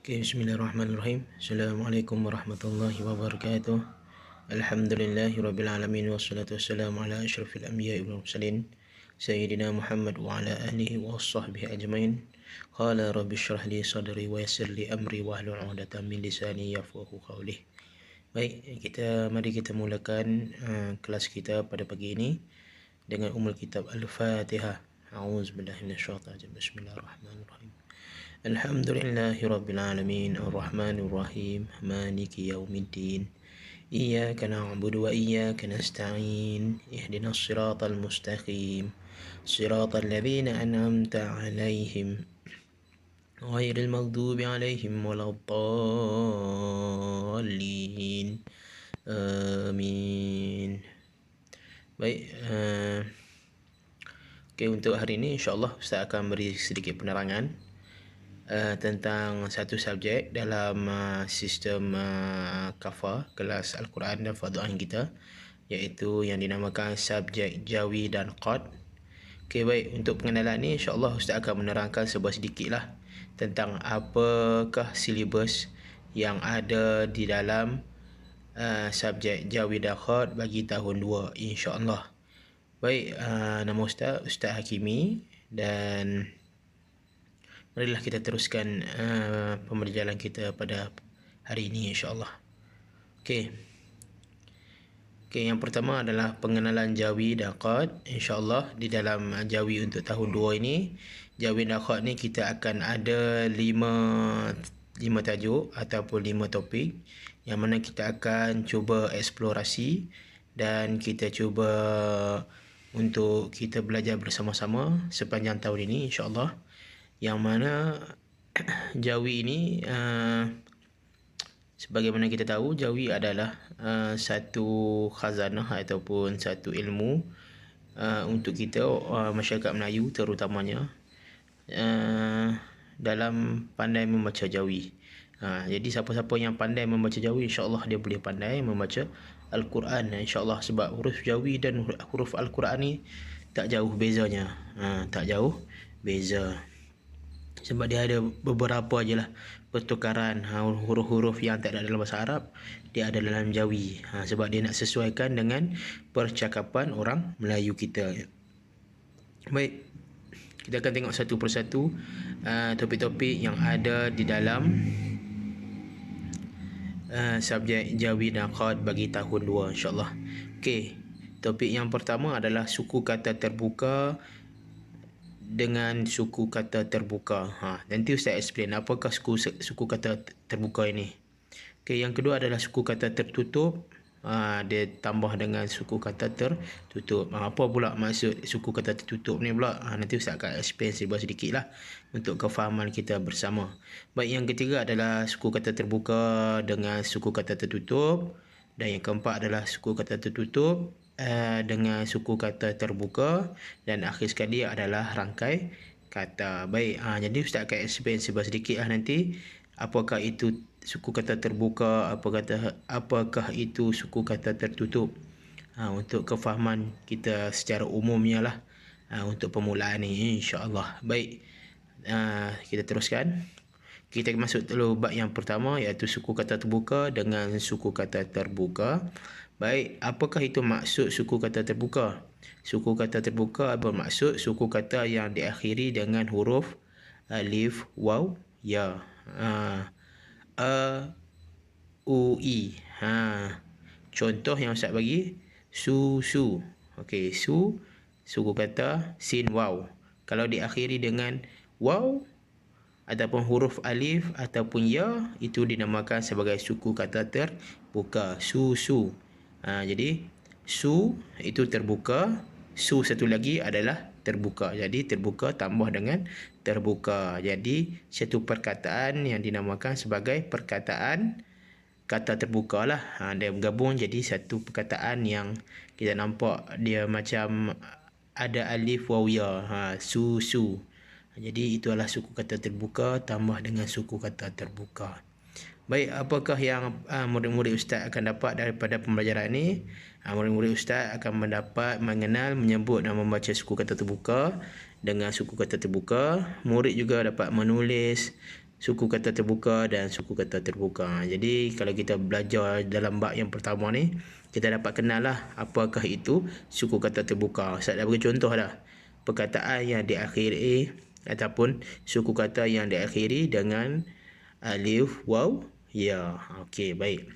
Okay, bismillahirrahmanirrahim. Assalamualaikum warahmatullahi wabarakatuh. Alhamdulillahirabbil alamin wassalatu wassalamu ala asyrafil anbiya'i wal mursalin sayyidina Muhammad wa ala alihi washabbihi ajmain. Qala rabbi shrah li sadri wa yassir li amri wahlul 'uqdatam min lisani yafqahu qawli. Baik, mari kita mulakan kelas kita pada pagi ini dengan umul kitab Al-Fatihah. A'udzubillahi minasyaitonir rajim. Bismillahirrahmanirrahim. Alhamdulillahi rabbil alamin arrahmanir rahim maliki yaumiddin iyyaka na'budu wa iyyaka nasta'in ihdinas siratal mustaqim siratal ladzina an'amta 'alaihim ghairil maghdubi 'alaihim waladdallin. Amin. Baik, untuk hari ini insya-Allah Ustaz akan beri sedikit penerangan tentang satu subjek dalam sistem kafa kelas Al-Quran dan Fadha'in kita, iaitu yang dinamakan subjek jawi dan qad. Okey, baik, untuk pengenalan ni insya-Allah Ustaz akan menerangkan sedikitlah tentang apakah silibus yang ada di dalam subjek jawi dan qad bagi tahun 2 insya-Allah. Baik, nama Ustaz Hakimi, dan marilah kita teruskan pembelajaran kita pada hari ini insya-Allah. Okey, yang pertama adalah pengenalan jawi dan qad. Insya-Allah di dalam jawi untuk tahun 2 ini, jawi dan qad ni kita akan ada 5 tajuk ataupun 5 topik yang mana kita akan cuba eksplorasi dan kita cuba untuk kita belajar bersama-sama sepanjang tahun ini insya-Allah. Yang mana jawi ini sebagaimana kita tahu, jawi adalah satu khazanah ataupun satu ilmu untuk kita masyarakat Melayu terutamanya dalam pandai membaca jawi. Jadi siapa-siapa yang pandai membaca jawi, insya-Allah dia boleh pandai membaca Al-Quran insya-Allah, sebab huruf jawi dan huruf Al-Quran ni tak jauh bezanya. Tak jauh beza. Sebab dia ada beberapa ajalah pertukaran huruf-huruf yang tak ada dalam bahasa Arab, dia ada dalam jawi. Sebab dia nak sesuaikan dengan percakapan orang Melayu kita. Baik, kita akan tengok satu persatu topik-topik yang ada di dalam subjek jawi dan qad bagi tahun 2 insya-Allah. Okey, topik yang pertama adalah suku kata terbuka dengan suku kata terbuka. Nanti Ustaz explain apakah suku kata terbuka ini. Okey, yang kedua adalah suku kata tertutup. Dia tambah dengan suku kata tertutup. Apa pula maksud suku kata tertutup ni pula? Nanti Ustaz akan explain sedikitlah untuk kefahaman kita bersama. Baik, yang ketiga adalah suku kata terbuka dengan suku kata tertutup, dan yang keempat adalah suku kata tertutup dengan suku kata terbuka, dan akhir sekali adalah rangkai kata. Baik, jadi Ustaz akan explain sedikitlah nanti apakah itu suku kata terbuka, apakah itu suku kata tertutup, untuk kefahaman kita secara umumnya lah, untuk permulaan ni insya-Allah. Baik, kita teruskan. Kita masuk dulu bab yang pertama, iaitu suku kata terbuka dengan suku kata terbuka. Baik, apakah itu maksud suku kata terbuka? Suku kata terbuka bermaksud suku kata yang diakhiri dengan huruf alif, waw, ya. U, I. Contoh yang Ustaz bagi, susu. Okey, suku kata sin, waw. Kalau diakhiri dengan waw ataupun huruf alif ataupun ya, itu dinamakan sebagai suku kata terbuka. Susu. Jadi su itu terbuka, su satu lagi adalah terbuka. Jadi terbuka tambah dengan terbuka. Jadi satu perkataan yang dinamakan sebagai perkataan kata terbuka lah. Dia bergabung jadi satu perkataan yang kita nampak dia macam ada alif, waw, ya. Susu. Jadi itulah suku kata terbuka tambah dengan suku kata terbuka. Baik, apakah yang murid-murid Ustaz akan dapat daripada pembelajaran ini? Murid-murid Ustaz akan mendapat mengenal, menyebut dan membaca suku kata terbuka dengan suku kata terbuka. Murid juga dapat menulis suku kata terbuka dan suku kata terbuka. Jadi kalau kita belajar dalam bab yang pertama ni, kita dapat kenal lah apakah itu suku kata terbuka. Ustaz dah bagi contoh dah. Perkataan yang diakhiri ataupun suku kata yang diakhiri dengan alif, waw, ya. Okey, baik.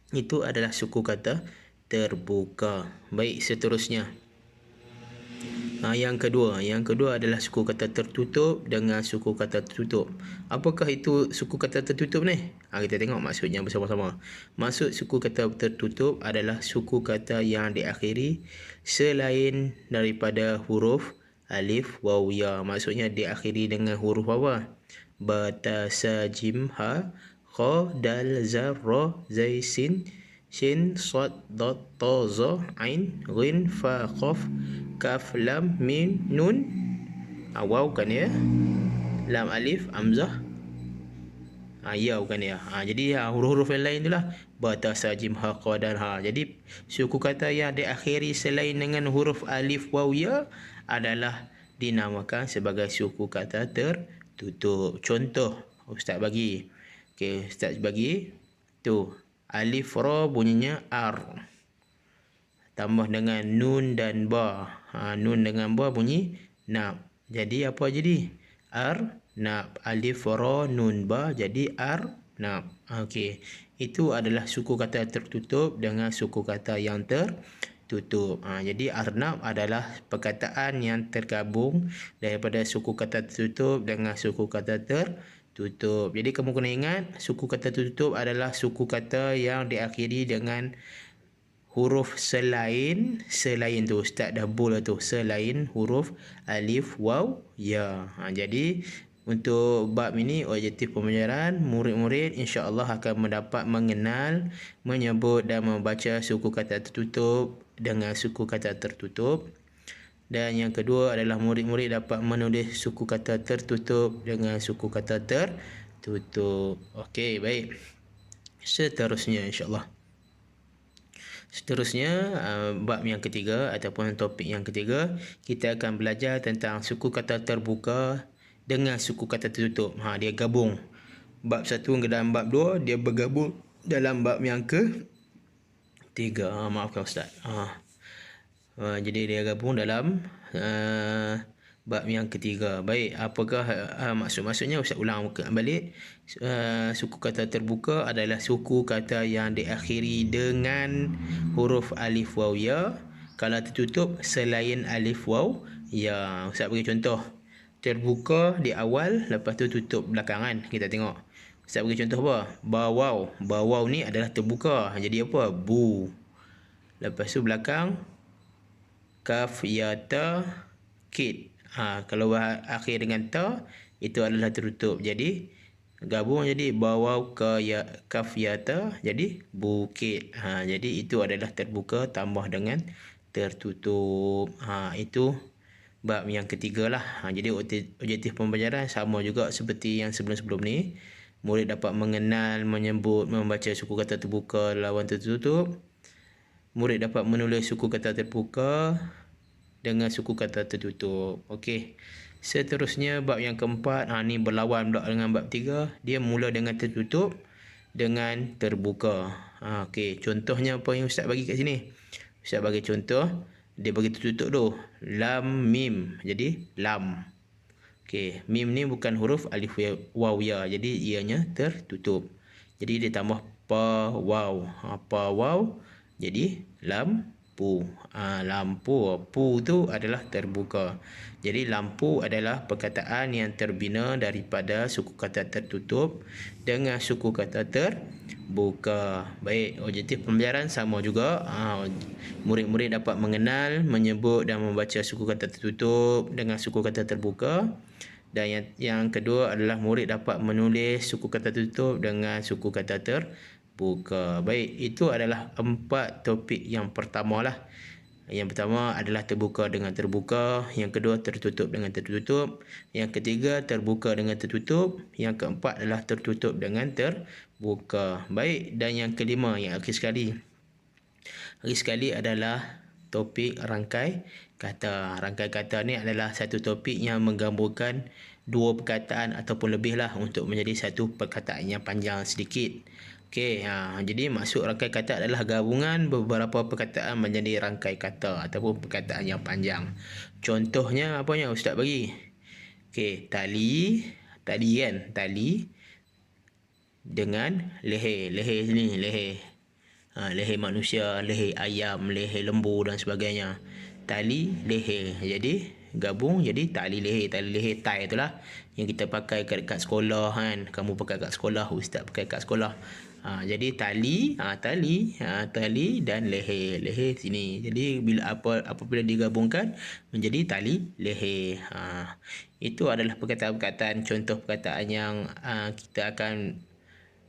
Itu adalah suku kata terbuka. Baik, seterusnya. Yang kedua adalah suku kata tertutup dengan suku kata tertutup. Apakah itu suku kata tertutup ni? Kita tengok maksudnya bersama-sama. Maksud suku kata tertutup adalah suku kata yang diakhiri selain daripada huruf alif, waw, ya. Maksudnya diakhiri dengan huruf apa? Ba, ta, sa, jim, ha, kha, dal, za, ra, zai, sin, shin, sad, dad, ta, za, ain, ghin, fa, qaf, kaf, lam, mim, nun, waw kan ya, lam, alif, hamzah, ya bukan ya. Jadi huruf-huruf yang lain itulah ba, ta, sa, jim, ha, qa, dan ha. Jadi suku kata yang diakhiri selain dengan huruf alif, waw, ya adalah dinamakan sebagai suku kata tertutup. Contoh Ustaz bagi. Okey, Ustaz bagi tu alif ra bunyinya ar. Tambah dengan nun dan ba. Nun dengan ba bunyi nab. Jadi apa jadi? Arnab. Alif ra nun ba jadi arnab. Okey. Itu adalah suku kata tertutup dengan suku kata yang tertutup. Jadi arnab adalah perkataan yang tergabung daripada suku kata tertutup dengan suku kata tertutup. Jadi kamu kena ingat suku kata tertutup adalah suku kata yang diakhiri dengan huruf selain tu Ustaz dah bold tu, selain huruf alif, waw, ya. Jadi untuk bab ini objektif pembelajaran, murid-murid insya-Allah akan mendapat mengenal, menyebut dan membaca suku kata tertutup dengan suku kata tertutup. Dan yang kedua adalah murid-murid dapat menulis suku kata tertutup dengan suku kata tertutup. Okey, baik. Seterusnya insya-Allah. Seterusnya, bab yang ketiga ataupun topik yang ketiga, kita akan belajar tentang suku kata terbuka dengan suku kata tertutup. Dia gabung. Bab 1 dan bab 2 dia bergabung dalam bab yang ketiga. Maafkan Ustaz. Jadi dia gabung dalam bab yang ketiga. Baik, apakah maksudnya? Ustaz ulang balik. Suku kata terbuka adalah suku kata yang diakhiri dengan huruf alif, waw, ya. Kalau tertutup selain alif, waw, ya. Ustaz bagi contoh. Terbuka di awal, lepas tu tutup belakangan. Kita tengok. Ustaz bagi contoh apa? Bawaw. Bawaw ni adalah terbuka. Jadi apa? Bu. Lepas tu belakang kaf, ya, ta, kit. Kalau akhir dengan ta, itu adalah tertutup. Jadi gabung jadi bawaw, ka, ya, kaf, ya, ta, jadi bukit. Jadi itu adalah terbuka tambah dengan tertutup. Itu bab yang ketiga lah. Jadi objektif pembelajaran sama juga seperti yang sebelum-sebelum ni. Murid dapat mengenal, menyebut, membaca suku kata terbuka lawan tertutup. Murid dapat menulis suku kata terbuka dengan suku kata tertutup. Okey. Seterusnya bab yang keempat, ni berlawan pula dengan bab 3. Dia mula dengan tertutup dengan terbuka. Okey, contohnya apa yang Ustaz bagi kat sini? Ustaz bagi contoh, dia bagi tertutup tu. Lam, mim. Jadi lam. Okey, mim ni bukan huruf alif, waw, ya. Jadi ianya tertutup. Jadi dia tambah pa, waw. Pa, waw. Jadi lampu. Lampu. Pu tu adalah terbuka. Jadi lampu adalah perkataan yang terbina daripada suku kata tertutup dengan suku kata terbuka. Baik, objektif pembelajaran sama juga. Murid-murid dapat mengenal, menyebut dan membaca suku kata tertutup dengan suku kata terbuka. Dan yang kedua adalah murid dapat menulis suku kata tertutup dengan suku kata terbuka. Baik, itu adalah 4 topik yang pertama lah. Yang pertama adalah terbuka dengan terbuka. Yang kedua tertutup dengan tertutup. Yang ketiga terbuka dengan tertutup. Yang keempat adalah tertutup dengan terbuka. Baik, dan yang kelima yang akhir sekali. Akhir sekali adalah topik rangkai kata. Rangkai kata ni adalah satu topik yang menggabungkan dua perkataan ataupun lebih lah untuk menjadi satu perkataan yang panjang sedikit. Okey, jadi maksud rangkai kata adalah gabungan beberapa perkataan menjadi rangkai kata ataupun perkataan yang panjang. Contohnya apa yang Ustaz bagi? Okey, tali kan, tali dengan leher. Leher sini, leher. Leher manusia, leher ayam, leher lembu dan sebagainya. Tali, leher. Jadi gabung jadi tali leher. Tali leher tie itulah yang kita pakai kat sekolah kan. Kamu pakai kat sekolah, Ustaz pakai kat sekolah. Jadi tali, tali dan leher. Leher sini. Jadi apabila digabungkan menjadi tali leher. Itu adalah perkataan-perkataan, contoh perkataan yang kita akan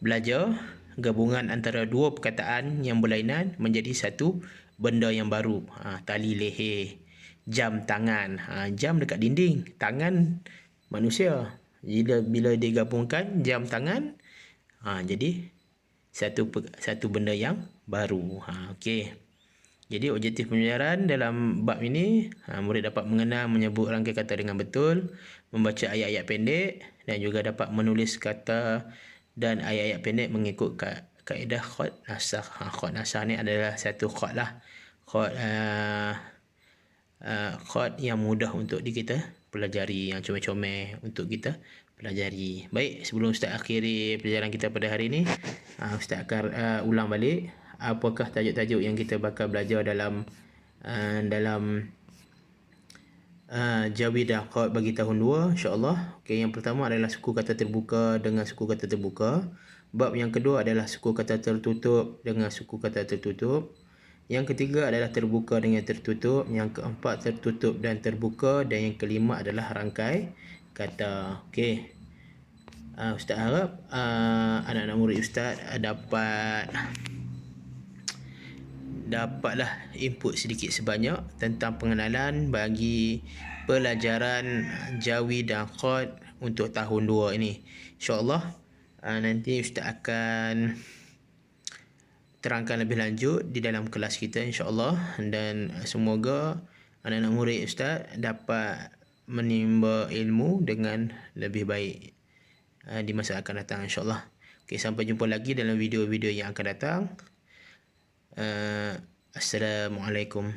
belajar gabungan antara dua perkataan yang berlainan menjadi satu benda yang baru. Tali leher, jam tangan. Jam dekat dinding, tangan manusia. Bila digabungkan jam tangan, jadi satu benda yang baru. Okey. Jadi objektif pembelajaran dalam bab ini, murid dapat mengenal menyebut rangkai kata dengan betul, membaca ayat-ayat pendek dan juga dapat menulis kata dan ayat-ayat pendek mengikut kaedah khot nasakh. Khot nasakh ni adalah satu khot lah. Khot yang mudah untuk kita pelajari, yang comel-comel untuk kita pelajari. Baik, sebelum Ustaz akhiri pelajaran kita pada hari ini, Ustaz akan ulang balik apakah tajuk-tajuk yang kita bakal belajar dalam Jawi dan Qad bagi tahun 2 insya-Allah. Okey, yang pertama adalah suku kata terbuka dengan suku kata terbuka. Bab yang kedua adalah suku kata tertutup dengan suku kata tertutup. Yang ketiga adalah terbuka dengan tertutup, yang keempat tertutup dan terbuka, dan yang kelima adalah rangkai kata. Okey. Ustaz harap anak-anak murid Ustaz dapatlah input sedikit sebanyak tentang pengenalan bagi pelajaran Jawi dan Qad untuk tahun 2 ini. InsyaAllah nanti Ustaz akan terangkan lebih lanjut di dalam kelas kita insyaAllah, dan semoga anak-anak murid Ustaz dapat menimba ilmu dengan lebih baik di masa akan datang insyaAllah. Okay, sampai jumpa lagi dalam video-video yang akan datang. Assalamualaikum.